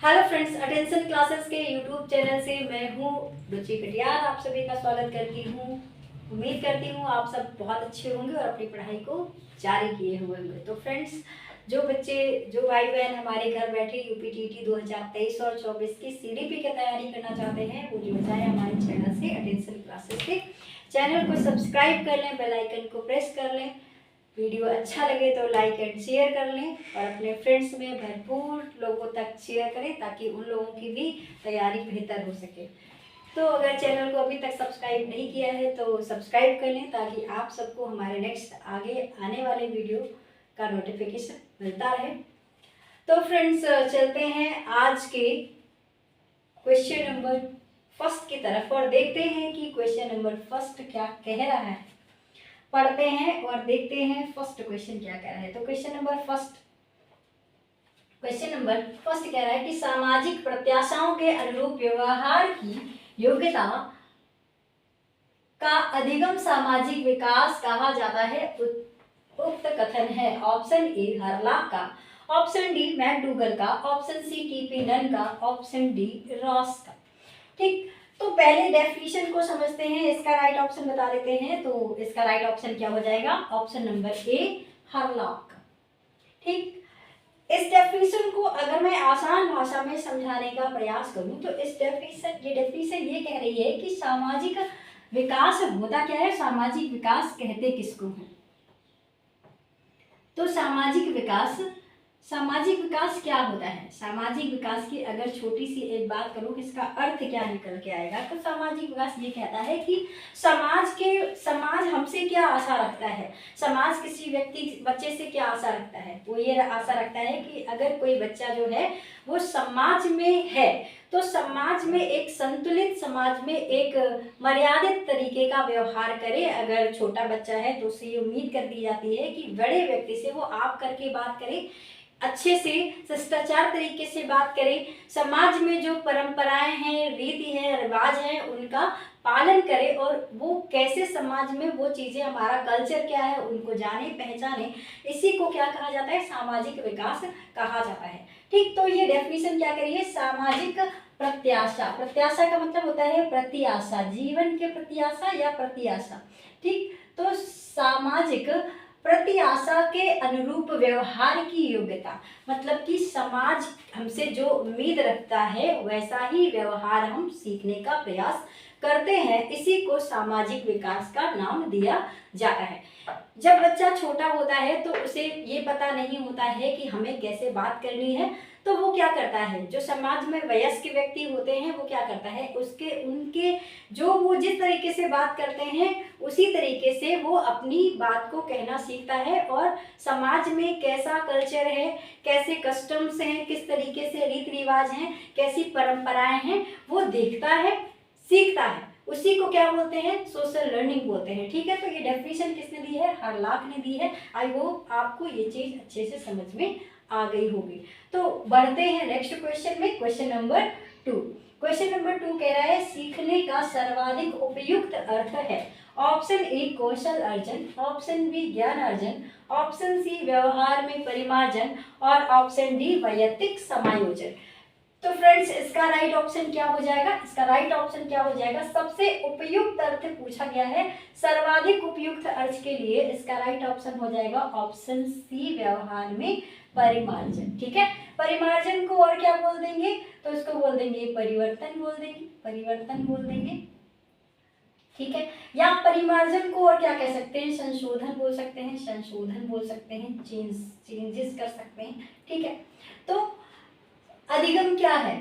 Hello friends, attention classes के YouTube channel से मैं हूँ रुचि कटियार आप सभी का स्वागत करती हूँ। उम्मीद करती हूँ आप सब बहुत अच्छे होंगे और अपनी पढ़ाई को जारी किए हुए होंगे। तो फ्रेंड्स, जो बच्चे जो भाई बहन हमारे घर बैठे यूपीटीटी 2023 और 24 की सीडीपी की तैयारी करना चाहते हैं, वो जुड़ जाए हमारे चैनल से, अटेंशन क्लासेस के चैनल को सब्सक्राइब कर लें, बेल आइकन को प्रेस कर लें। वीडियो अच्छा लगे तो लाइक एंड शेयर कर लें और अपने फ्रेंड्स में भरपूर लोगों तक शेयर करें ताकि उन लोगों की भी तैयारी बेहतर हो सके। तो अगर चैनल को अभी तक सब्सक्राइब नहीं किया है तो सब्सक्राइब कर लें ताकि आप सबको हमारे नेक्स्ट आगे आने वाले वीडियो का नोटिफिकेशन मिलता रहे। तो फ्रेंड्स, चलते हैं आज के क्वेश्चन नंबर फर्स्ट की तरफ और देखते हैं कि क्वेश्चन नंबर फर्स्ट क्या कह रहा है। पढ़ते हैं और देखते हैं फर्स्ट क्वेश्चन क्या कह रहा है। तो क्वेश्चन नंबर फर्स्ट कह रहा है कि सामाजिक प्रत्याशाओं के अनुरूप व्यवहार की योग्यता का अधिगम सामाजिक विकास कहा जाता है। उक्त कथन है ऑप्शन ए हरलाक का, ऑप्शन डी मैकडूगल का, ऑप्शन सी टीपी नन का, ऑप्शन डी रॉस का। ठीक, तो पहले डेफिनेशन को समझते हैं, इसका राइट ऑप्शन बता देते हैं। तो इसका राइट ऑप्शन क्या हो जाएगा? ऑप्शन नंबर ए हरलॉक का। ठीक, इस डेफिनेशन को अगर मैं आसान भाषा में समझाने का प्रयास करूं तो इस डेफिनेशन ये कह रही है कि सामाजिक विकास होता क्या है, सामाजिक विकास कहते किसको हैं। तो सामाजिक विकास क्या होता है? सामाजिक विकास की अगर छोटी सी एक बात करूं कि इसका अर्थ क्या निकल के आएगा, तो सामाजिक विकास ये कहता है कि समाज हमसे क्या आशा रखता है, समाज किसी बच्चे से क्या आशा रखता है। वो ये आशा रखता है कि अगर कोई बच्चा जो है वो समाज में है तो समाज में एक संतुलित, समाज में एक मर्यादित तरीके का व्यवहार करे। अगर छोटा बच्चा है तो उससे ये उम्मीद कर दी जाती है कि बड़े व्यक्ति से वो आप करके बात करे, अच्छे से शिष्टाचार तरीके से बात करें, समाज में जो परंपराएं हैं, रीति है, रिवाज हैं, उनका पालन करे और वो कैसे समाज में वो चीज़ें, हमारा कल्चर क्या है, उनको जाने पहचाने। इसी को क्या कहा जाता है? सामाजिक विकास कहा जाता है। ठीक, तो ये डेफिनेशन क्या करिए? सामाजिक प्रत्याशा, प्रत्याशा का मतलब होता है प्रत्याशा, जीवन के प्रत्याशा या प्रत्याशा। ठीक, तो सामाजिक प्रत्याशा के अनुरूप व्यवहार की योग्यता, मतलब कि समाज हमसे जो उम्मीद रखता है वैसा ही व्यवहार हम सीखने का प्रयास करते हैं, इसी को सामाजिक विकास का नाम दिया जाता है। जब बच्चा छोटा होता है तो उसे ये पता नहीं होता है कि हमें कैसे बात करनी है, तो वो क्या करता है, जो समाज में वयस्क व्यक्ति होते हैं वो क्या करता है, उनके जो वो जिस तरीके से बात करते हैं उसी तरीके से वो अपनी बात को कहना सीखता है और समाज में कैसा कल्चर है, कैसे कस्टम्स हैं, किस तरीके से रीति रिवाज हैं, कैसी परंपराएं हैं, वो देखता है, सीखता है। उसी को क्या बोलते हैं? सोशल लर्निंग बोलते हैं। ठीक है, तो ये डेफिनेशन किसने दी है? हरलाक ने दी है। आई होप आपको ये चीज अच्छे से समझ में आ गई होगी। तो बढ़ते हैं नेक्स्ट क्वेश्चन में, क्वेश्चन नंबर 2। क्वेश्चन नंबर 2 कह रहा है सीखने का सर्वाधिक उपयुक्त अर्थ है। ऑप्शन ए कौशल अर्जन, ऑप्शन बी ज्ञान अर्जन, ऑप्शन सी व्यवहार में परिमार्जन और ऑप्शन डी वैयक्तिक समायोजन। तो फ्रेंड्स, इसका राइट ऑप्शन क्या हो जाएगा? इसका राइट ऑप्शन क्या हो जाएगा? सबसे उपयुक्त अर्थ पूछा गया है, सर्वाधिक उपयुक्त अर्थ के लिए इसका राइट ऑप्शन हो जाएगा ऑप्शन सी व्यवहार में परिमार्जन। ठीक है, परिमार्जन को और क्या बोल देंगे? तो इसको बोल देंगे परिवर्तन बोल देंगे। ठीक है, या परिमार्जन को और क्या कह सकते हैं? संशोधन बोल सकते हैं, चेंजेस कर सकते हैं। ठीक है, तो अधिगम क्या है?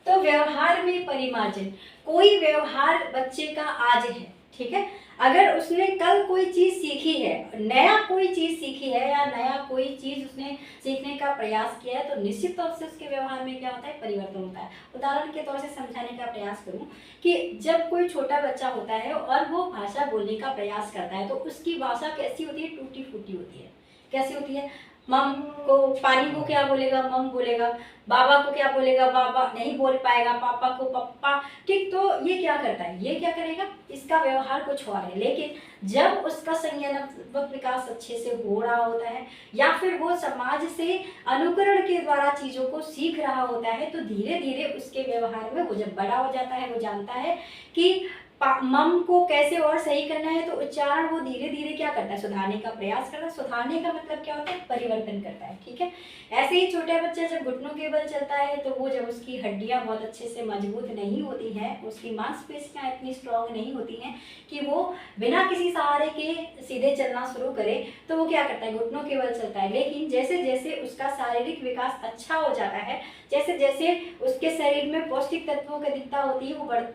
तो व्यवहार में परिमार्जन, कोई व्यवहार बच्चे का आज है, ठीक है, अगर उसने कल कोई चीज सीखी है, नया कोई चीज सीखी है या नया कोई चीज उसने सीखने का प्रयास किया है, तो निश्चित तौर से उसके व्यवहार में क्या होता है? परिवर्तन होता है। उदाहरण के तौर से समझाने का प्रयास करूं कि जब कोई छोटा बच्चा होता है और वो भाषा बोलने का प्रयास करता है तो उसकी भाषा कैसी होती है? टूटी फूटी होती है। कैसी होती है? मम को, पानी को क्या बोलेगा, मम बोलेगा। बाबा को क्या बोलेगा, बाबा नहीं बोल पाएगा। पापा को पप्पा। ठीक, तो ये क्या करता है, ये क्या करेगा, इसका व्यवहार कुछ और है। लेकिन जब उसका संज्ञानात्मक विकास अच्छे से हो रहा होता है या फिर वो समाज से अनुकरण के द्वारा चीजों को सीख रहा होता है, तो धीरे धीरे उसके व्यवहार में, वो जब बड़ा हो जाता है, वो जानता है कि मम को कैसे और सही करना है, तो उच्चारण वो धीरे धीरे क्या करता है, सुधारने का प्रयास करता है। सुधारने का मतलब क्या होता है, परिवर्तन करता है। ठीक है, ऐसे ही छोटा बच्चा जब घुटनों के बल चलता है, तो वो जब उसकी हड्डियां बहुत अच्छे से मजबूत नहीं होती हैं, उसकी मांसपेशियां इतनी स्ट्रांग नहीं होती हैं कि वो बिना किसी सहारे के सीधे चलना शुरू करे, तो वो क्या करता है, घुटनों के बल चलता है। लेकिन जैसे जैसे उसका शारीरिक विकास अच्छा हो जाता है, जैसे जैसे उसके शरीर में पौष्टिक तत्वों की अधिकता होती है,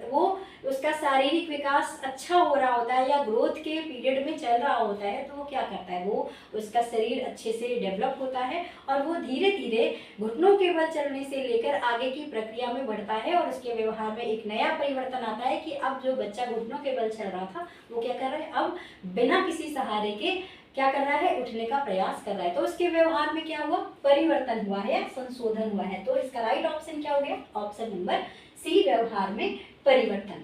वो उसका शारीरिक विकास अच्छा हो रहा होता है या ग्रोथ के पीरियड में चल रहा होता है, तो वो क्या करता है, वो उसका शरीर अच्छे से डेवलप होता है और वो धीरे धीरे घुटनों के बल चलने से लेकर आगे की प्रक्रिया में बढ़ता है और उसके व्यवहार में एक नया परिवर्तन आता है कि अब जो बच्चा घुटनों के बल चल रहा था, वो क्या कर रहा है, अब बिना किसी सहारे के क्या कर रहा है, उठने का प्रयास कर रहा है। तो उसके व्यवहार में क्या हुआ, परिवर्तन हुआ है, संशोधन हुआ है। तो इसका राइट ऑप्शन क्या हो गया, ऑप्शन नंबर सी, व्यवहार में परिवर्तन।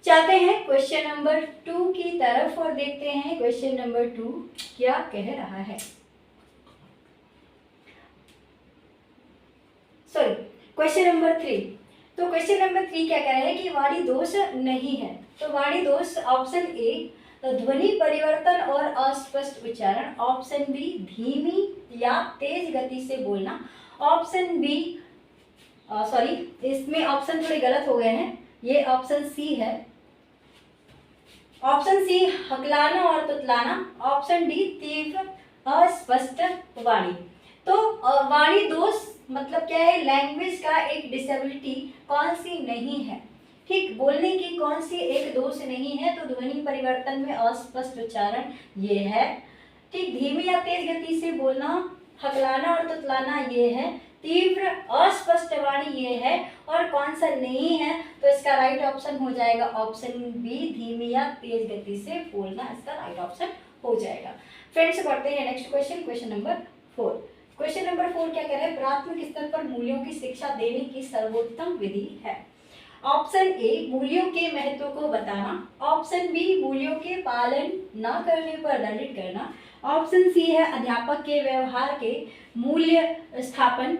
चलते हैं क्वेश्चन नंबर 2 की तरफ और देखते हैं क्वेश्चन नंबर 2 क्या कह रहा है। Sorry, question number 3। तो क्वेश्चन नंबर 3 क्या कह रहा है कि वाणी दोष नहीं है। तो वाणी दोष ऑप्शन ए, तो ध्वनि परिवर्तन और अस्पष्ट उच्चारण। ऑप्शन बी, धीमी या तेज गति से बोलना। ऑप्शन बी, सॉरी इसमें ऑप्शन थोड़े गलत हो गए हैं, ये ऑप्शन सी है। ऑप्शन सी, हकलाना और तुतलाना। ऑप्शन डी, तीव्र अस्पष्ट वाणी। तो वाणी दोष मतलब क्या है, लैंग्वेज का एक डिसेबिलिटी कौन सी नहीं है, ठीक, बोलने की कौन सी एक दोष नहीं है, तो ध्वनि परिवर्तन में अस्पष्ट उच्चारण ये है, ठीक, धीमी या तेज गति से बोलना, हकलाना और तुतलाना ये है, तीव्र अस्पष्ट वाणी ये है, और कौन सा नहीं है, तो इसका राइट ऑप्शन हो जाएगा ऑप्शन बी, धीमी या तेज गति से बोलना, इसका राइट ऑप्शन हो जाएगा। फ्रेंड्स बढ़ते हैं next question, question number 4। Question number 4 क्या कह रहा है, प्राथमिक स्तर पर मूल्यों की शिक्षा देने की सर्वोत्तम विधि है। ऑप्शन ए, मूल्यों के महत्व को बताना। ऑप्शन बी, मूल्यों के पालन न करने पर दंडित करना। ऑप्शन सी है अध्यापक के व्यवहार के मूल्य स्थापन,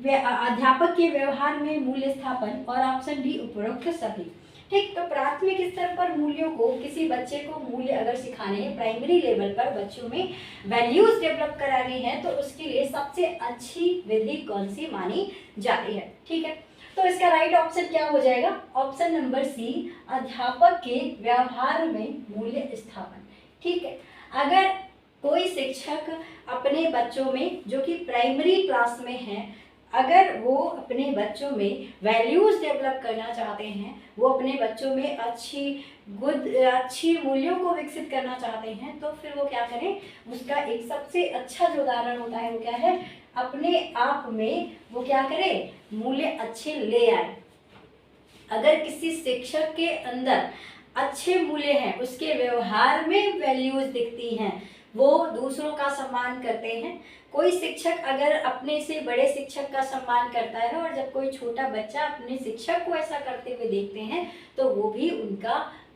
अध्यापक के व्यवहार में मूल्य स्थापन। और ऑप्शन डी, उपरोक्त सभी। ठीक, तो प्राथमिक स्तर पर मूल्यों को, किसी बच्चे को मूल्य अगर सिखाने हैं, प्राइमरी लेवल पर बच्चों में वैल्यूज डेवलप करानी है, तो उसके लिए सबसे अच्छी विधि कौन सी मानी जाती है। ठीक है, तो इसका राइट ऑप्शन क्या हो जाएगा, ऑप्शन नंबर सी, अध्यापक के व्यवहार में मूल्य स्थापन। ठीक है, अगर कोई शिक्षक अपने बच्चों में जो कि प्राइमरी क्लास में है, अगर वो अपने बच्चों में वैल्यूज डेवलप करना चाहते हैं, वो अपने बच्चों में अच्छी मूल्यों को विकसित करना चाहते हैं, तो फिर वो क्या करें, उसका एक सबसे अच्छा जो उदाहरण होता है वो क्या है, अपने आप में वो क्या करे, मूल्य अच्छे ले आए। अगर किसी शिक्षक के अंदर अच्छे मूल्य हैं, उसके व्यवहार में वैल्यूज दिखती हैं, वो दूसरों का सम्मान करते हैं। कोई शिक्षक अगर अपने से बड़े शिक्षक का सम्मान करता है, और जब कोई छोटा बच्चा अपने शिक्षक को ऐसा करते हुए देखते हैं, तो वो भी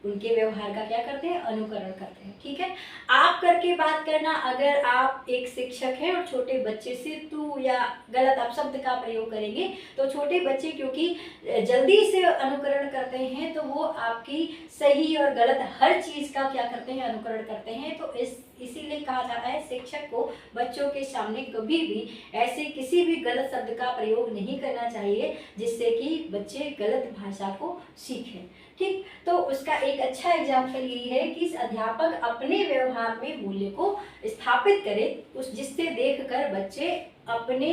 उनके व्यवहार का क्या करते हैं, अनुकरण करते हैं। ठीक है, आप करके बात करना, अगर आप एक शिक्षक हैं और छोटे बच्चे से तू या गलत अपशब्द का प्रयोग करेंगे, तो छोटे बच्चे क्योंकि जल्दी से अनुकरण करते हैं, तो वो आपकी सही और गलत हर चीज का क्या करते हैं, अनुकरण करते हैं। तो इसीलिए कहा जाता है शिक्षक को बच्चों के सामने कभी भी ऐसे किसी भी गलत शब्द का प्रयोग नहीं करना चाहिए, जिससे कि बच्चे गलत भाषा को सीखें। ठीक, तो उसका एक अच्छा एग्जाम्पल यही है कि अध्यापक अपने व्यवहार में मूल्य को स्थापित करे, जिससे देखकर बच्चे अपने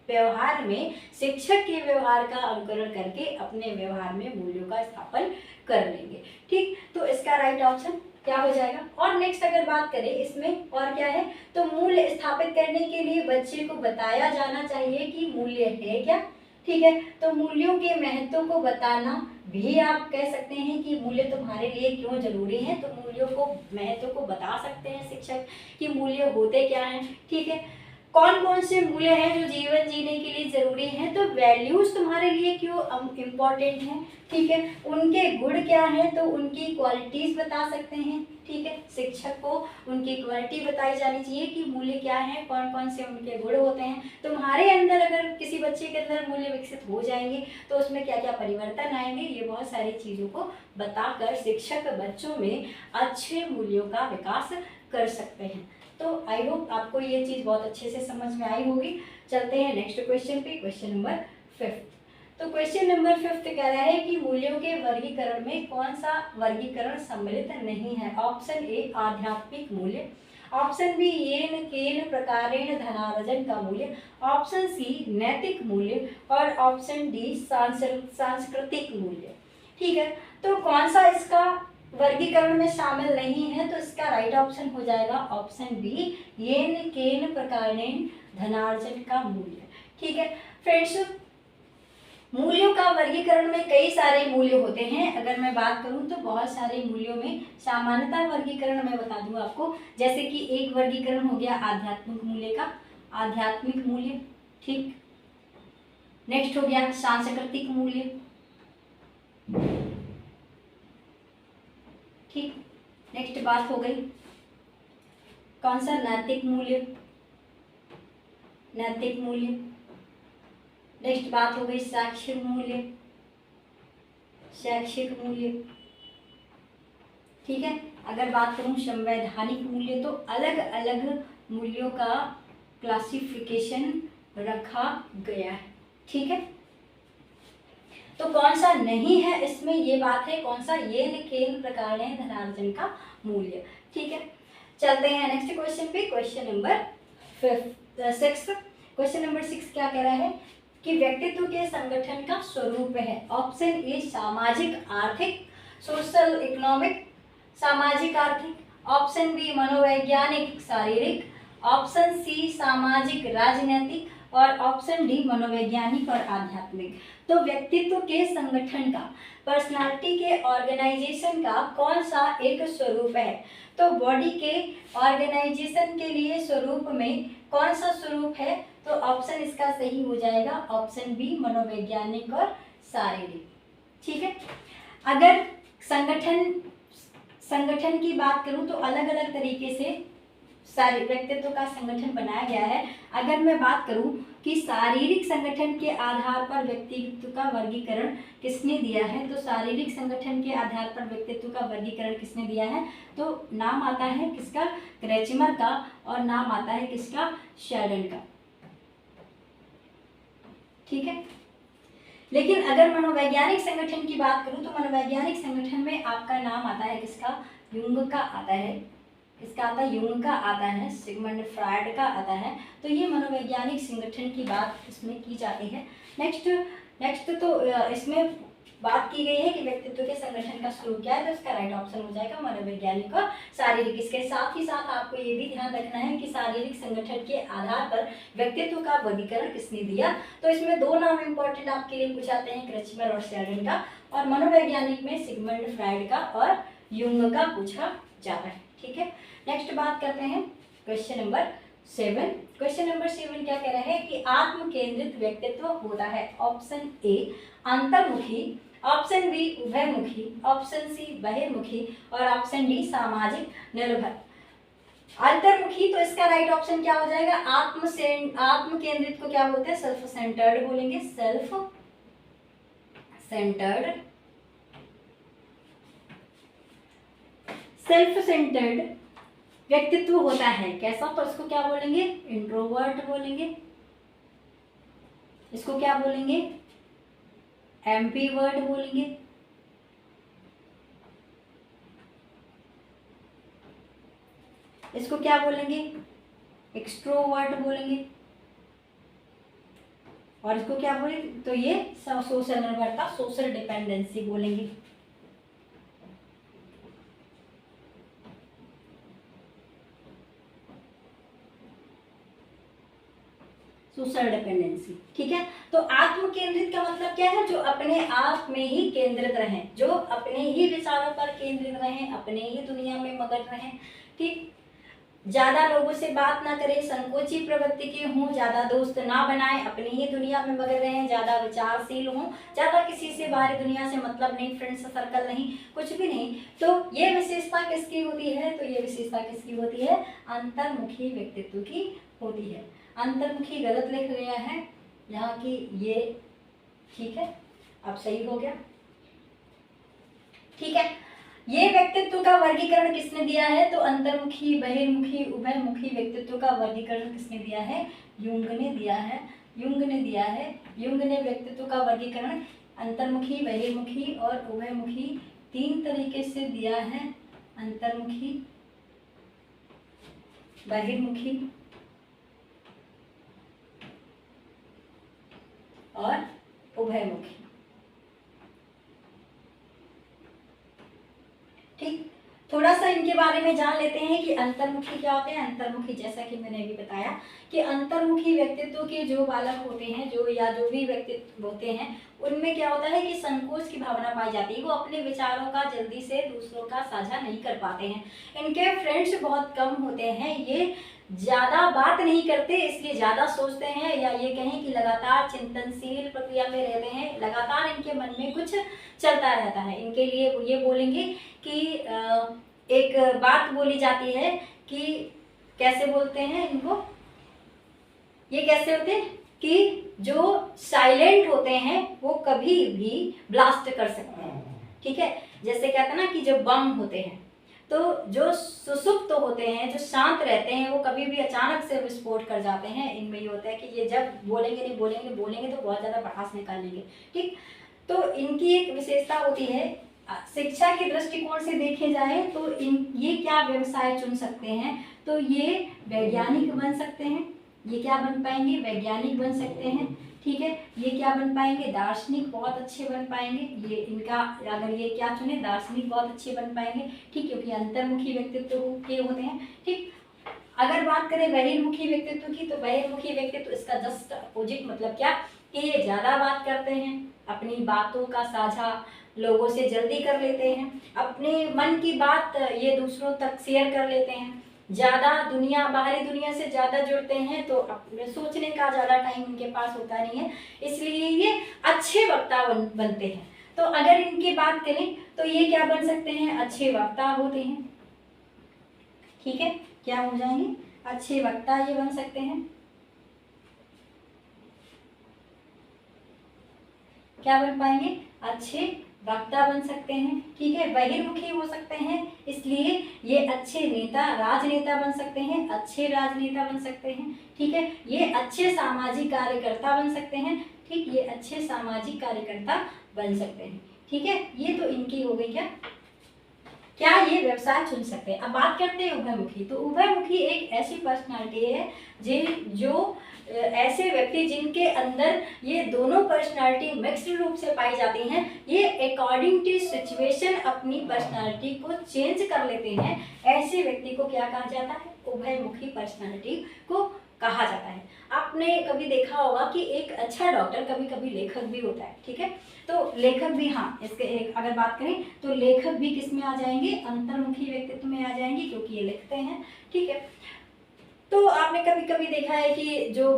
व्यवहार में शिक्षक के व्यवहार का अनुकरण करके अपने व्यवहार में मूल्यों का स्थापन कर लेंगे। ठीक, तो इसका राइट ऑप्शन क्या हो जाएगा। और नेक्स्ट अगर बात करें इसमें और क्या है, तो मूल्य स्थापित करने के लिए बच्चे को बताया जाना चाहिए कि मूल्य है क्या। ठीक है, तो मूल्यों के महत्व को बताना भी आप कह सकते हैं कि मूल्य तुम्हारे लिए क्यों जरूरी है, तो मूल्यों को, महत्व को बता सकते हैं शिक्षक कि मूल्य होते क्या हैं। ठीक है, कौन कौन से मूल्य हैं जो जीवन जीने के लिए जरूरी हैं। तो वैल्यूज तुम्हारे लिए क्यों इम्पोर्टेंट हैं, ठीक है, उनके गुण क्या हैं, तो उनकी क्वालिटीज बता सकते हैं, ठीक है। शिक्षक को उनकी क्वालिटी बताई जानी चाहिए कि मूल्य क्या है, कौन कौन से उनके गुण होते हैं। तुम्हारे अंदर अगर किसी बच्चे के अंदर मूल्य विकसित हो जाएंगे तो उसमें क्या क्या परिवर्तन आएंगे, ये बहुत सारी चीज़ों को बताकर शिक्षक बच्चों में अच्छे मूल्यों का विकास कर सकते हैं। तो आई होप आपको ये चीज़ बहुत अच्छे से समझ में आई होगी। चलते हैं नेक्स्ट क्वेश्चन पे, क्वेश्चन नंबर 5। तो क्वेश्चन नंबर 5 कह रहा है कि मूल्यों के वर्गीकरण में कौन सा वर्गीकरण सम्मिलित नहीं है। ऑप्शन ए आध्यात्मिक मूल्य, ऑप्शन बी येन केन प्रकारेण धनार्जन का मूल्य, ऑप्शन सी नैतिक मूल्य और ऑप्शन डी सांस्कृतिक मूल्य, ठीक है। तो कौन सा इसका वर्गीकरण में शामिल नहीं है, तो इसका राइट ऑप्शन हो जाएगा ऑप्शन बी येन केन प्रकारेण धनार्जन का मूल्य, ठीक है। फ्रेंड्स, मूल्यों का वर्गीकरण में कई सारे मूल्य होते हैं। अगर मैं बात करूं तो बहुत सारे मूल्यों में सामान्यतः वर्गीकरण मैं बता दूं आपको, जैसे कि एक वर्गीकरण हो गया आध्यात्मिक मूल्य का, आध्यात्मिक मूल्य, ठीक। नेक्स्ट हो गया सांस्कृतिक मूल्य, ठीक। नेक्स्ट बात हो गई कौन सा, नैतिक मूल्य, नैतिक मूल्य। नेक्स्ट बात हो गई शैक्षिक मूल्य, शैक्षिक मूल्य, ठीक है। अगर बात करूं संवैधानिक मूल्य, तो अलग अलग मूल्यों का क्लासिफिकेशन रखा गया है, ठीक है। तो कौन सा नहीं है इसमें, ये बात है कौन सा, येन केन प्रकारेण धनार्जन का मूल्य, ठीक है। चलते हैं नेक्स्ट क्वेश्चन पे, क्वेश्चन नंबर 6। क्वेश्चन नंबर 6 क्या कह रहा है कि व्यक्तित्व के संगठन का स्वरूप है। ऑप्शन ए सामाजिक आर्थिक, सोशल इकोनॉमिक, सामाजिक आर्थिक, ऑप्शन बी मनोवैज्ञानिक शारीरिक, ऑप्शन सी सामाजिक राजनीतिक और ऑप्शन डी मनोवैज्ञानिक और आध्यात्मिक। तो व्यक्तित्व के संगठन का, पर्सनालिटी के ऑर्गेनाइजेशन का कौन सा एक स्वरूप है। तो बॉडी के ऑर्गेनाइजेशन के लिए स्वरूप में कौन सा स्वरूप है, तो ऑप्शन इसका सही हो जाएगा ऑप्शन बी मनोवैज्ञानिक और शारीरिक, ठीक है। अगर संगठन की बात करूं तो अलग अलग तरीके से सारे व्यक्तित्व का संगठन बनाया गया है। अगर मैं बात करूं कि शारीरिक संगठन के आधार पर व्यक्तित्व का वर्गीकरण किसने दिया है, तो शारीरिक संगठन के आधार पर व्यक्तित्व का वर्गीकरण किसने दिया है, तो नाम आता है किसका, क्रेचमर का, और नाम आता है किसका, शेल्डन का, ठीक है। लेकिन अगर मनोवैज्ञानिक संगठन की बात करूं तो मनोवैज्ञानिक संगठन में आपका नाम आता है किसका, यूंग का आता है, किसका आता है, यूंग का आता है, सिगमंड फ्रायड का आता है। तो ये मनोवैज्ञानिक संगठन की बात इसमें की जाती है। नेक्स्ट तो इसमें बात की गई है कि व्यक्तित्व के संगठन का स्वरूप क्या है, तो इसका राइट ऑप्शन हो जाएगा मनोवैज्ञानिक और शारीरिक। इसके साथ ही साथ आपको ये भी ध्यान रखना है कि शारीरिक संगठन के आधार पर व्यक्तित्व का वर्गीकरण किसने दिया। तो इसमें दो नाम इंपॉर्टेंट आपके लिए पूछ आते हैं, क्रेचमर और शेल्डन का, और मनोवैज्ञानिक में सिगमंड फ्रायड का और यूंग का पूछा जाता है, ठीक है। नेक्स्ट बात करते हैं क्वेश्चन नंबर 7। क्वेश्चन नंबर 7 क्या कह रहा है कि आत्म केंद्रित व्यक्तित्व होता है। ऑप्शन ए अंतर्मुखी, ऑप्शन बी उभयमुखी, ऑप्शन सी बहिर्मुखी और ऑप्शन डी सामाजिक निर्भर। अंतर्मुखी, तो इसका राइट ऑप्शन क्या हो जाएगा, आत्म केंद्रित को क्या बोलते हैं, सेल्फ सेंटर्ड बोलेंगे, सेल्फ सेंटर्ड व्यक्तित्व होता है कैसा, तो इसको क्या बोलेंगे, इंट्रोवर्ट बोलेंगे, इसको क्या बोलेंगे, एम्बीवर्ट बोलेंगे, इसको क्या बोलेंगे, एक्सट्रोवर्ट बोलेंगे, और इसको क्या बोलेंगे, तो ये सोशल निर्भरता, सोशल डिपेंडेंसी बोलेंगे। सोशल डिपेंडेंसी, ठीक है। तो आत्म केंद्रित का मतलब क्या है, जो अपने आप में ही केंद्रित रहें, जो अपने ही विचारों पर केंद्रित रहें, अपने ही दुनिया में मगन रहें, ठीक। ज्यादा लोगों से बात ना करें, संकोची प्रवृत्ति के हों, ज्यादा दोस्त ना बनाएं, अपनी ही दुनिया में मगन रहें, ज्यादा विचारशील हों, ज्यादा किसी से बाहरी दुनिया से मतलब नहीं, फ्रेंड्स सर्कल नहीं, कुछ भी नहीं। तो ये विशेषता किसकी होती है? तो ये विशेषता किसकी होती है? अंतर्मुखी व्यक्तित्व की होती है। अंतर्मुखी गलत लिख गया है यहाँ की, ये ठीक है, अब सही हो गया। ठीक है, ये व्यक्तित्व का वर्गीकरण किसने दिया है? तो अंतर्मुखी, बहिर्मुखी, उभयमुखी व्यक्तित्व का वर्गीकरण किसने दिया है? युंग ने दिया है। युंग ने दिया है। युंग ने व्यक्तित्व का वर्गीकरण अंतर्मुखी, बहिर्मुखी और उभयमुखी 3 तरीके से दिया है। अंतर्मुखी, बहिर्मुखी और उभयमुखी। ठीक, थोड़ा सा इनके बारे में जान लेते हैं कि अंतर्मुखी क्या होते हैं। अंतर्मुखी, जैसा कि मैंने अभी बताया कि अंतर्मुखी व्यक्तित्व के जो बालक होते हैं, जो भी व्यक्तित्व होते हैं, उनमें क्या होता है कि संकोच की भावना पाई जाती है। वो अपने विचारों का जल्दी से दूसरों का साझा नहीं कर पाते हैं। इनके फ्रेंड्स बहुत कम होते हैं। ये ज़्यादा बात नहीं करते, इसलिए ज़्यादा सोचते हैं, या ये कहें कि लगातार चिंतनशील प्रक्रिया में रहते हैं। लगातार इनके मन में कुछ चलता रहता है। इनके लिए ये बोलेंगे कि एक बात बोली जाती है कि कैसे बोलते हैं इनको, ये कैसे होते हैं कि जो साइलेंट होते हैं वो कभी भी ब्लास्ट कर सकते हैं। ठीक है, जैसे कहते हैं ना कि जो बम होते हैं, तो जो सुसुप्त होते हैं, जो शांत रहते हैं, वो कभी भी अचानक से विस्फोट कर जाते हैं। इनमें ये होता है कि ये जब बोलेंगे नहीं, बोलेंगे तो बहुत ज़्यादा भड़ास निकालेंगे। ठीक, तो इनकी एक विशेषता होती है, शिक्षा के दृष्टिकोण से देखे जाए तो ये क्या व्यवसाय चुन सकते हैं? तो ये वैज्ञानिक बन सकते हैं। ये क्या बन पाएंगे? वैज्ञानिक बन सकते हैं। ठीक है, ये क्या बन पाएंगे? दार्शनिक बहुत अच्छे बन पाएंगे। ये इनका अगर ये क्या चुने, दार्शनिक बहुत अच्छे बन पाएंगे। ठीक, क्योंकि अंतर्मुखी व्यक्तित्व के होते हैं। ठीक, अगर बात करें बहिर्मुखी व्यक्तित्व की, तो बहिर्मुखी व्यक्तित्व इसका जस्ट अपोजिट, मतलब क्या कि ये ज़्यादा बात करते हैं, अपनी बातों का साझा लोगों से जल्दी कर लेते हैं, अपने मन की बात ये दूसरों तक शेयर कर लेते हैं, ज़्यादा बाहरी दुनिया से ज़्यादा जुड़ते हैं, तो अपने सोचने का ज़्यादा टाइम इनके पास होता नहीं है, इसलिए ये अच्छे वक्ता बनते हैं। तो अगर इनकी बात करें तो ये क्या बन सकते हैं? अच्छे वक्ता होते हैं। ठीक है, क्या हो जाएंगे? अच्छे वक्ता ये बन सकते हैं। क्या बन पाएंगे? अच्छे वक्ता बन सकते हैं। ठीक है, बहिर्मुखी हो सकते हैं, इसलिए ये अच्छे नेता, राजनेता बन सकते हैं, अच्छे राजनेता बन सकते हैं। ठीक है, ये अच्छे सामाजिक कार्यकर्ता बन सकते हैं। ठीक, ये अच्छे सामाजिक कार्यकर्ता बन सकते हैं। ठीक है, ये तो इनकी हो गई क्या ये व्यवसाय चुन सकते हैं। अब बात करते हैं उभयमुखी। तो उभयमुखी एक ऐसी पर्सनालिटी है जो ऐसे व्यक्ति जिनके अंदर ये दोनों पर्सनालिटी मिक्स्ड रूप से पाई जाती हैं, ये अकॉर्डिंग टू सिचुएशन अपनी पर्सनालिटी को चेंज कर लेते हैं। ऐसे व्यक्ति को क्या कहा जाता है? उभयमुखी पर्सनालिटी को कहा जाता है। आपने कभी देखा होगा कि एक अच्छा डॉक्टर कभी कभी लेखक भी होता है। ठीक है, तो लेखक भी, हाँ, इसके अगर बात करें तो लेखक भी किस में आ जाएंगे? अंतर्मुखी व्यक्तित्व में आ जाएंगे, क्योंकि ये लिखते हैं। ठीक है, तो आपने कभी कभी देखा है कि जो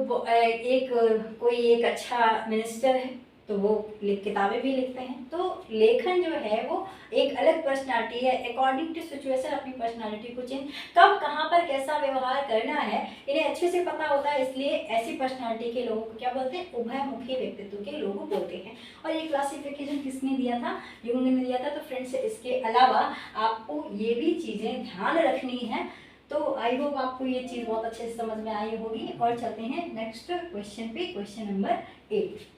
कोई एक अच्छा मिनिस्टर है तो वो किताबें भी लिखते हैं। तो लेखन जो है वो एक अलग पर्सनालिटी है, अकॉर्डिंग टू सिचुएशन अपनी पर्सनालिटी को चेंज, कब कहाँ पर कैसा व्यवहार करना है इन्हें अच्छे से पता होता है, इसलिए ऐसी पर्सनालिटी के लोगों को क्या बोलते हैं? उभयमुखी व्यक्तित्व के लोग बोलते हैं। और ये क्लासिफिकेशन किसने दिया था? युंग ने दिया था। तो फ्रेंड्स, इसके अलावा आपको ये भी चीज़ें ध्यान रखनी है। तो आई होप आपको ये चीज़ बहुत अच्छे से समझ में आई होगी। और चलते हैं नेक्स्ट क्वेश्चन पे, क्वेश्चन नंबर 8।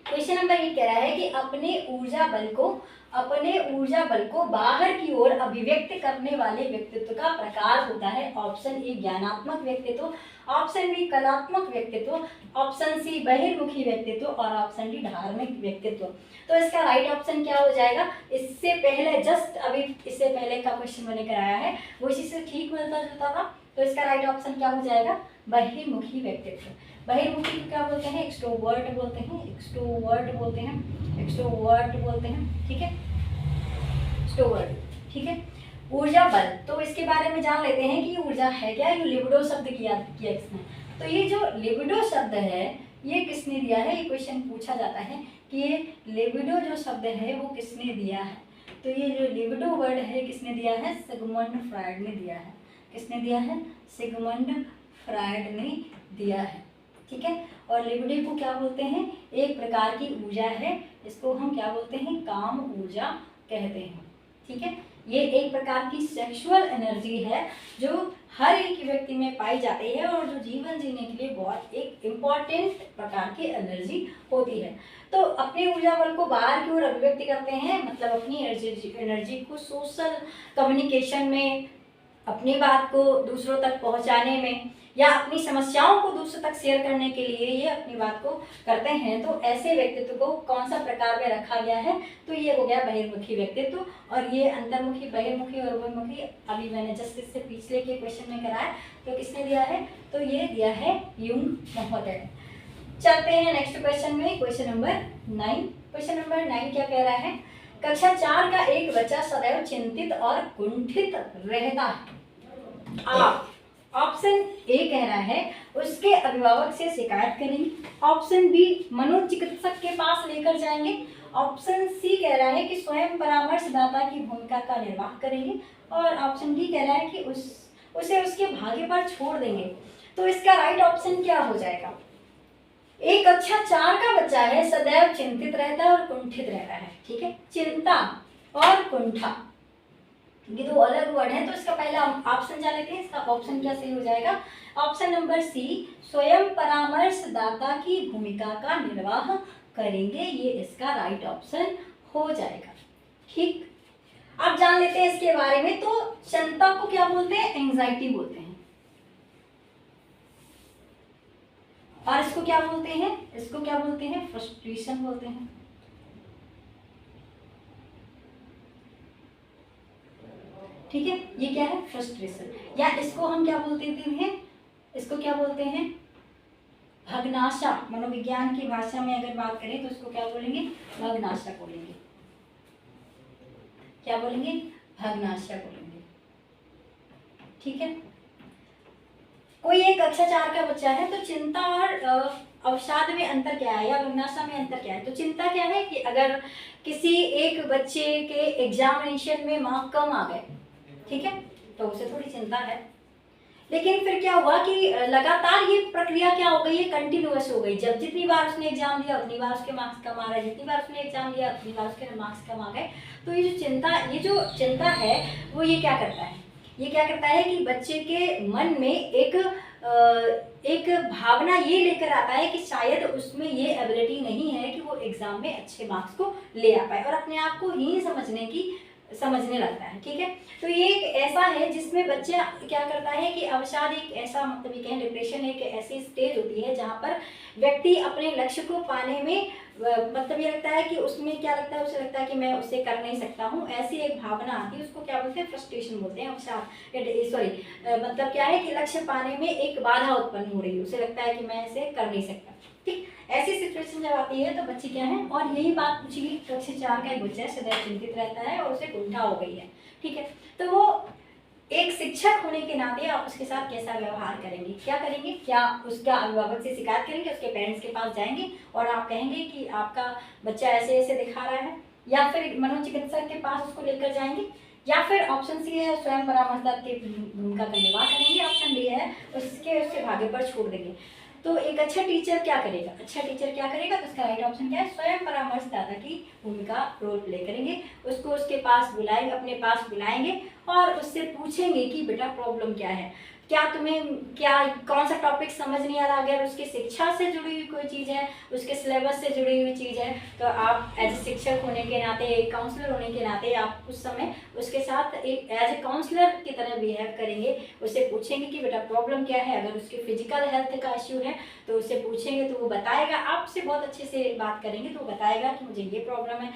क्वेश्चन नंबर 8 कह रहा है कि अपने ऊर्जा बल को बाहर की ओर अभिव्यक्त करने वाले व्यक्तित्व का प्रकार होता है। ऑप्शन ए ज्ञानात्मक व्यक्तित्व, ऑप्शन बी कलात्मक व्यक्तित्व, ऑप्शन सी बहिर्मुखी व्यक्तित्व और ऑप्शन डी धार्मिक व्यक्तित्व। तो इसका राइट ऑप्शन क्या हो जाएगा? इससे पहले इससे पहले का क्वेश्चन मैंने कराया है वो इसी से ठीक मिलता जुलता था। तो इसका राइट ऑप्शन क्या हो जाएगा? बहिर्मुखी व्यक्तित्व। बहिर्मुखी को क्या बोलते हैं? एक्सट्रोवर्ट बोलते हैं, एक्सट्रोवर्ट बोलते हैं, एक्सट्रोवर्ट बोलते हैं। ठीक है, एक्सट्रोवर्ट। ठीक है, ऊर्जा बल, तो इसके बारे में जान लेते हैं कि ये ऊर्जा है क्या। ये लिबिडो शब्द किया किसने, तो ये जो लिबिडो शब्द है ये किसने दिया है, ये क्वेश्चन पूछा जाता है कि ये लिबिडो जो शब्द है वो किसने दिया है। तो ये जो लिबिडो वर्ड है किसने दिया है, सिगमंड फ्रायड ने दिया है। किसने दिया है, सिगमंड फ्रायड ने दिया है। ठीक है, और लिबिडो को क्या बोलते हैं, एक प्रकार की ऊर्जा है, इसको हम क्या बोलते हैं, काम ऊर्जा कहते हैं। ठीक है, ये एक प्रकार की सेक्सुअल एनर्जी है जो हर एक व्यक्ति में पाई जाती है और जो जीवन जीने के लिए बहुत एक इम्पॉर्टेंट प्रकार की एनर्जी होती है। तो अपने ऊर्जा बल को बाहर की ओर अभिव्यक्त करते हैं, मतलब अपनी एनर्जी को सोशल कम्युनिकेशन में, अपनी बात को दूसरों तक पहुंचाने में, या अपनी समस्याओं को दूसरों तक शेयर करने के लिए ये अपनी बात को करते हैं। तो ऐसे व्यक्तित्व को कौन सा प्रकार में रखा गया है, तो ये हो गया बहिर्मुखी व्यक्तित्व। और ये अंतर्मुखी, बहिर्मुखी और उभयमुखी अभी मैंने जस्ट इससे पिछले के क्वेश्चन में कराया, तो किसने दिया है, तो ये दिया है युंग महोदय। चलते हैं नेक्स्ट क्वेश्चन में, क्वेश्चन नंबर 9। क्वेश्चन नंबर 9 क्या कह रहा है, कक्षा 4 का एक बच्चा सदैव चिंतित और कुंठित रहता है। आप ऑप्शन ए कह रहा है उसके अभिभावक से शिकायत करेंगे, ऑप्शन बी मनोचिकित्सक के पास लेकर जाएंगे, ऑप्शन सी कह रहा है कि स्वयं परामर्शदाता की भूमिका का निर्वाह करेंगे, और ऑप्शन डी कह रहा है कि उसे उसके भाग्य पर छोड़ देंगे। तो इसका राइट ऑप्शन क्या हो जाएगा, एक कक्षा 4 का बच्चा है, सदैव चिंतित रहता है और कुंठित रहता है। ठीक है, चिंता और कुंठा ये दो अलग वर्ड हैं, तो इसका पहला ऑप्शन जान लेते हैं, इसका ऑप्शन क्या सही हो जाएगा, ऑप्शन नंबर सी स्वयं परामर्शदाता की भूमिका का निर्वाह करेंगे, ये इसका राइट ऑप्शन हो जाएगा। ठीक, अब जान लेते हैं इसके बारे में। तो चिंता को क्या बोलते हैं, एंजाइटी बोलते हैं, और इसको क्या बोलते हैं, इसको क्या बोलते हैं, फ्रस्ट्रेशन बोलते हैं। ठीक है, ये क्या है, फ्रस्ट्रेशन, या इसको हम क्या बोलते हैं, इसको क्या बोलते हैं, भग्नाशा। मनोविज्ञान की भाषा में अगर बात करें तो इसको क्या बोलेंगे, भग्नाशा बोलेंगे। क्या बोलेंगे, भग्नाशा बोलेंगे। ठीक है, कोई एक कक्षा 4 का बच्चा है, तो चिंता और अवसाद में अंतर क्या है, या भग्नाशा में अंतर क्या है। तो चिंता क्या है कि अगर किसी एक बच्चे के एग्जामिनेशन में मार्क कम आ गए, ठीक है, तो उसे थोड़ी चिंता है, लेकिन फिर क्या हुआ कि लगातार ये प्रक्रिया क्या हो गई है, कंटिन्यूअस हो गई। जब जितनी बार उसने एग्जाम दिया उतनी बार उसके मार्क्स कम आ रहे, जितनी बार उसने एग्जाम दिया उतनी बार उसके मार्क्स कम आ गए। तो ये जो चिंता है वो ये क्या करता है, ये क्या करता है कि बच्चे के मन में एक भावना ये लेकर आता है कि शायद उसमें ये एबिलिटी नहीं है कि वो एग्जाम में अच्छे मार्क्स को ले आ पाए, और अपने आप को ही समझने लगता है। ठीक है, तो ये एक ऐसा है जिसमें बच्चा क्या करता है कि अवसाद एक ऐसा, मतलब ये कहें डिप्रेशन एक ऐसी स्टेज होती है जहाँ पर व्यक्ति अपने लक्ष्य को पाने में मतलब ये लगता है कि उसमें क्या लगता है, उसे लगता है कि मैं उसे कर नहीं सकता हूँ, ऐसी एक भावना आती है, उसको क्या बोलते हैं, फ्रस्ट्रेशन बोलते हैं। अवसाद सॉरी मतलब क्या है कि लक्ष्य पाने में एक बाधा उत्पन्न हो रही है, उसे लगता है कि मैं इसे कर नहीं सकता। ठीक, ऐसी सिचुएशन जब आती है तो बच्चे क्या है, और यही बात पूछी गई, कक्षा 4 का एक बच्चा सदैव चिंतित रहता है और उसे कुंठा हो गई है। ठीक है, तो वो एक शिक्षक होने के नाते आप उसके साथ कैसा व्यवहार करेंगे, क्या करेंगे, क्या उसका अभिभावक से शिकायत करेंगे, उसके पेरेंट्स के पास जाएंगे और आप कहेंगे कि आपका बच्चा ऐसे ऐसे दिखा रहा है, या फिर मनोचिकित्सक के पास उसको लेकर जाएंगे, या फिर ऑप्शन सी है स्वयं परामर्शदाता की भूमिका का निर्वाह करेंगे, ऑप्शन डी है उसके भाग्य पर छोड़ देंगे। तो एक अच्छा टीचर क्या करेगा, अच्छा टीचर क्या करेगा, तो उसका राइट ऑप्शन क्या है, स्वयं परामर्शदाता की भूमिका रोल प्ले करेंगे, उसको उसके पास बुलाएंगे, अपने पास बुलाएंगे और उससे पूछेंगे कि बेटा प्रॉब्लम क्या है, क्या तुम्हें कौन सा टॉपिक समझ नहीं आ रहा। अगर उसकी शिक्षा से जुड़ी हुई कोई चीज़ है, उसके सिलेबस से जुड़ी हुई चीज़ है, तो आप एज ए शिक्षक होने के नाते, एक काउंसलर होने के नाते आप उस समय उसके साथ एक एज ए काउंसलर की तरह बिहेव करेंगे, उससे पूछेंगे कि बेटा प्रॉब्लम क्या है। अगर उसके फिजिकल हेल्थ का इश्यू है तो उससे पूछेंगे तो वो बताएगा, आपसे बहुत अच्छे से बात करेंगे तो वो बताएगा कि मुझे ये प्रॉब्लम है।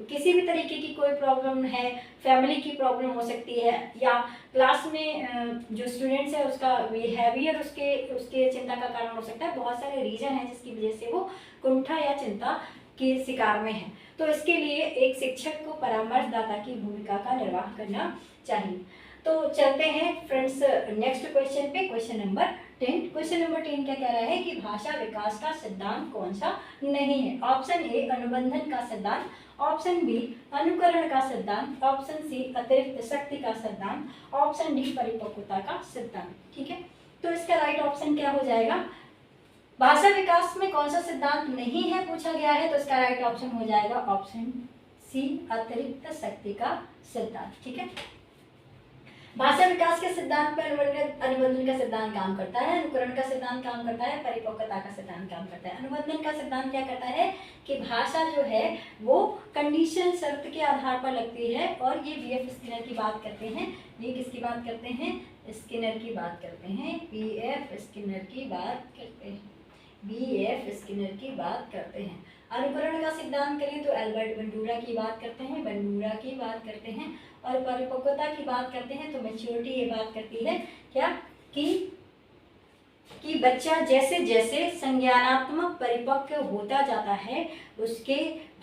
किसी भी तरीके की कोई प्रॉब्लम है, फैमिली की प्रॉब्लम हो सकती है, या क्लास में जो स्टूडेंट्स है उसका बिहेवियर उसके चिंता का कारण हो सकता है। बहुत सारे रीजन हैं जिसकी वजह से वो कुंठा या चिंता के शिकार में है। तो इसके लिए एक शिक्षक को परामर्शदाता की भूमिका का निर्वाह करना चाहिए। तो चलते हैं फ्रेंड्स नेक्स्ट क्वेश्चन पे, क्वेश्चन नंबर 10। क्वेश्चन नंबर 10 क्या कह रहा है कि भाषा विकास का सिद्धांत कौन सा नहीं है? ऑप्शन ए अनुबंधन का सिद्धांत, ऑप्शन बी अनुकरण का सिद्धांत, ऑप्शन सी अतिरिक्त शक्ति का सिद्धांत, ऑप्शन डी परिपक्वता का सिद्धांत। ठीक है, तो इसका राइट ऑप्शन क्या हो जाएगा? भाषा विकास में कौन सा सिद्धांत नहीं है पूछा गया है, तो इसका राइट ऑप्शन हो जाएगा ऑप्शन सी अतिरिक्त शक्ति का सिद्धांत। ठीक है, भाषा विकास के सिद्धांत पर अनुबंधन का सिद्धांत काम करता है, अनुकरण का सिद्धांत काम करता है, परिपक्वता का सिद्धांत काम करता है। अनुबंधन का सिद्धांत क्या करता है कि भाषा जो है वो कंडीशन शर्त के आधार पर लगती है, और ये बीएफ स्किनर की बात करते हैं। ये किसकी बात करते हैं? स्किनर की बात करते हैं, बीएफ स्किनर की बात करते हैं, बीएफ स्किनर की बात करते हैं। अनुकरण का सिद्धांत करें तो एल्बर्ट बंडूरा की बात करते हैं, बंडूरा की बात करते हैं। और परिपक्वता की बात करते हैं तो मैच्योरिटी ये बात करती है क्या कि बच्चा जैसे जैसे संज्ञानात्मक परिपक्व होता जाता है उसके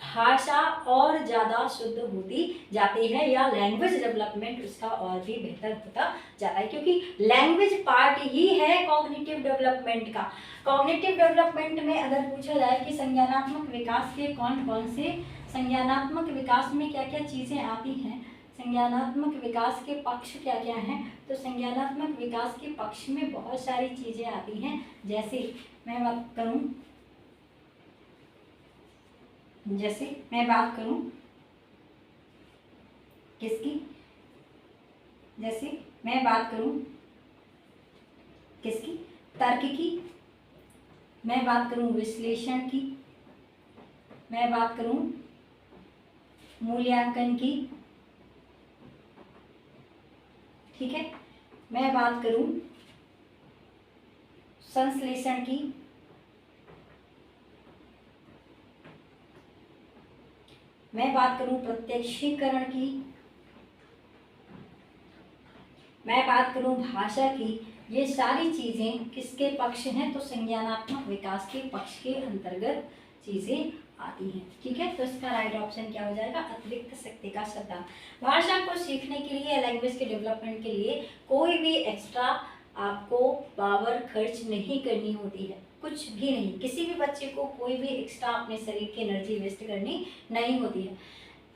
भाषा और ज़्यादा शुद्ध होती जाती है, या लैंग्वेज डेवलपमेंट उसका और भी बेहतर होता जाता है, क्योंकि लैंग्वेज पार्ट ही है कॉग्निटिव डेवलपमेंट का। कॉग्निटिव डेवलपमेंट में अगर पूछा जाए कि संज्ञानात्मक विकास के कौन कौन से, संज्ञानात्मक विकास में क्या क्या चीज़ें आती हैं, संज्ञानात्मक विकास के पक्ष क्या क्या हैं, तो संज्ञानात्मक विकास के पक्ष में बहुत सारी चीज़ें आती हैं। जैसे मैं बात करूं किसकी, जैसे मैं बात करूं किसकी, तर्क की, मैं बात करूं विश्लेषण की, मैं बात करूं मूल्यांकन की, ठीक है, मैं बात करूं संश्लेषण की, मैं बात करूं प्रत्यक्षीकरण की, मैं बात करूं भाषा की, ये सारी चीज़ें किसके पक्ष हैं? तो संज्ञानात्मक विकास के पक्ष के अंतर्गत चीज़ें आती हैं। ठीक है, तो इसका राइट ऑप्शन क्या हो जाएगा? अतिरिक्त शक्ति का सिद्धांत। भाषा को सीखने के लिए, लैंग्वेज के डेवलपमेंट के लिए कोई भी एक्स्ट्रा आपको पावर खर्च नहीं करनी होती है, कुछ भी नहीं। किसी भी बच्चे को कोई भी एक्स्ट्रा अपने शरीर की एनर्जी वेस्ट करनी नहीं होती है।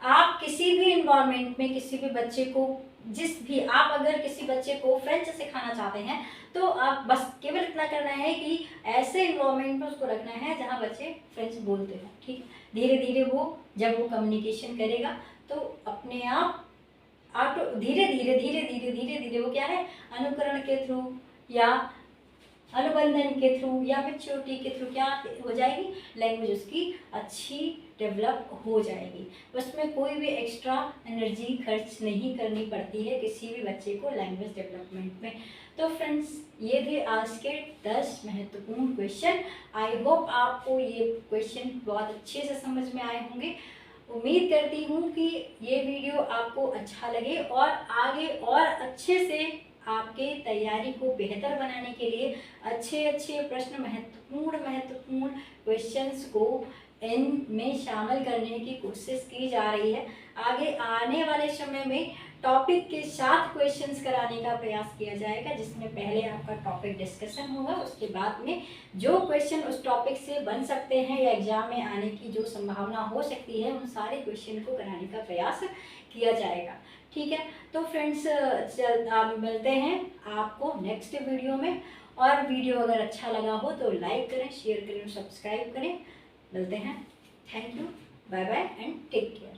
आप किसी भी इन्वायरमेंट में किसी भी बच्चे को, आप अगर किसी बच्चे को फ्रेंच सिखाना चाहते हैं तो आप बस केवल इतना करना है कि ऐसे इन्वायरमेंट में उसको रखना है जहाँ बच्चे फ्रेंच बोलते हैं। ठीक, धीरे धीरे जब वो कम्युनिकेशन करेगा तो अपने आप धीरे धीरे वो क्या है, अनुकरण के थ्रू या अनुबंधन के थ्रू या मैच्योरिटी के थ्रू क्या हो जाएगी, लैंग्वेज उसकी अच्छी डेवलप हो जाएगी। उसमें कोई भी एक्स्ट्रा एनर्जी खर्च नहीं करनी पड़ती है किसी भी बच्चे को लैंग्वेज डेवलपमेंट में। तो फ्रेंड्स, ये थे आज के 10 महत्वपूर्ण क्वेश्चन। आई होप आपको ये क्वेश्चन बहुत अच्छे से समझ में आए होंगे। उम्मीद करती हूँ कि ये वीडियो आपको अच्छा लगे और आगे और अच्छे से आपके तैयारी को बेहतर बनाने के लिए अच्छे प्रश्न, महत्वपूर्ण क्वेश्चंस को इनमें शामिल करने की कोशिश की जा रही है। आगे आने वाले समय में टॉपिक के साथ क्वेश्चंस कराने का प्रयास किया जाएगा, जिसमें पहले आपका टॉपिक डिस्कशन होगा, उसके बाद में जो क्वेश्चन उस टॉपिक से बन सकते हैं या एग्जाम में आने की जो संभावना हो सकती है, उन सारे क्वेश्चन को कराने का प्रयास किया जाएगा। ठीक है, तो फ्रेंड्स मिलते हैं आपको नेक्स्ट वीडियो में। और वीडियो अगर अच्छा लगा हो तो लाइक करें, शेयर करें, सब्सक्राइब करें। मिलते हैं। Thank you, bye bye and take care.